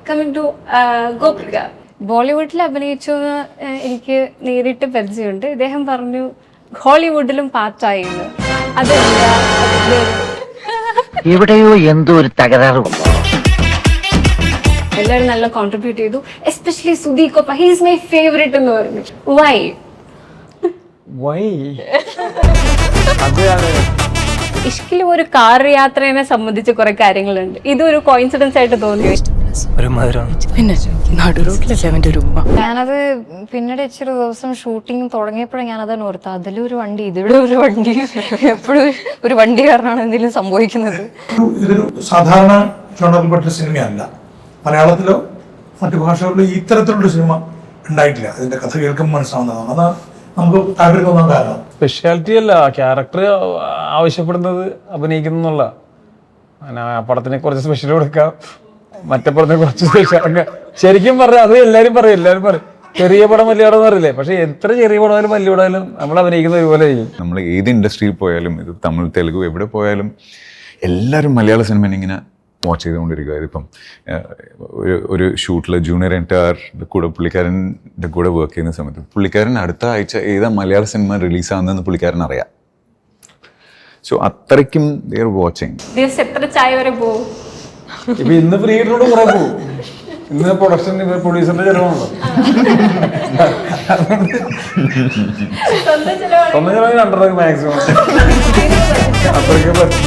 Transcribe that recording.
Coming to Gopika, ബോളിവുഡിൽ അഭിനയിച്ചു എനിക്ക് നേരിട്ട് പരിചയമുണ്ട്. ഇദ്ദേഹം പറഞ്ഞു ഹോളിവുഡിലും പാർട്ടായിരുന്നു. അതെന്താ? എവിടെയോ എന്തോ ഒരു തകരാറ്. എല്ലാവരും നല്ല കോൺട്രിബ്യൂട്ട് ചെയ്തു, എസ്പെഷ്യലി സുധീകൊപ്പ. ഹീസ് മൈ ഫേവറേറ്റ് എന്ന് പറഞ്ഞു. വൈ? ഇഷ്കിൽ ഒരു കാർ യാത്രയെ സംബന്ധിച്ച് കുറെ കാര്യങ്ങളുണ്ട്. ഇതൊരു കോയിൻസിഡൻസ് ആയിട്ട് തോന്നി. ഞാനത് പിന്നീട് ഇച്ചിരി ദിവസം ഷൂട്ടിംഗ് തുടങ്ങിയപ്പോഴും ഞാനതാണ് ഓർത്തത്, അതിലൊരു വണ്ടി, ഇതിവിടെ ഒരു വണ്ടി, എപ്പോഴും ഒരു വണ്ടി കാരണമാണ് എന്തെങ്കിലും സംഭവിക്കുന്നത്. ഇതൊരു സാധാരണ ജോണറിൽപ്പെട്ട സിനിമയല്ല. മലയാളത്തിലോ മറ്റു ഭാഷകളിലോ ഇത്തരത്തിലുള്ള സിനിമ ഉണ്ടായിട്ടില്ല. അതിന്റെ കഥ കേൾക്കുമ്പോൾ മനസ്സിലാവുന്നതാണ്. അതാണ് നമുക്ക് താല്പര്യം തോന്നാൻ കാരണം. സ്പെഷ്യാലിറ്റി അല്ല, ക്യാരക്ടർ ആവശ്യപ്പെടുന്നത് അഭിനയിക്കുന്നുള്ള. പടത്തിനെ കുറച്ച് സ്പെഷ്യൽ കൊടുക്കാം, മറ്റേ പടത്തിനെ കുറച്ച് സ്പെഷ്യൽ. ശരിക്കും പറഞ്ഞാൽ അത് എല്ലാവരും പറയും ചെറിയ പടം വലിയ പടം എന്ന് അറിയില്ലേ. പക്ഷെ എത്ര ചെറിയ പടമായാലും വലിയ പടമായാലും നമ്മൾ അഭിനയിക്കുന്ന ഒരുപോലെ ആയിരിക്കും. നമ്മൾ ഏത് ഇൻഡസ്ട്രിയിൽ പോയാലും, ഇത് തമിഴ് തെലുഗു എവിടെ പോയാലും എല്ലാവരും മലയാള സിനിമ ഇങ്ങനെ വാച്ച് ചെയ്തുകൊണ്ടിരിക്കുക. ഇതിപ്പം ഒരു ഷൂട്ടിൽ ജൂനിയർ എൻറ്റയറിൻ്റെ കൂടെ പുള്ളിക്കാരൻ്റെ കൂടെ വർക്ക് ചെയ്യുന്ന സമയത്ത് പുള്ളിക്കാരൻ അടുത്ത ആഴ്ച ഏതാ മലയാള സിനിമ റിലീസാകുന്നതെന്ന് പുള്ളിക്കാരൻ അറിയാം. സോ അത്രയ്ക്കും ദേ ആർ വാച്ചിങ്. എത്ര ചായ വരെ പോകും? ഇപ്പൊ ഇന്ന് ഫ്രീ ആയിട്ടോട് കുറെ പോകും. ഇന്ന് പ്രൊഡക്ഷൻ പ്രൊഡ്യൂസറിന്റെ ചെലവാണല്ലോ. സ്വന്തം ചെലവാണ്. ഒന്നും ചിലവ് 2 മാക്സിമം അത്രയ്ക്ക് പറ്റും.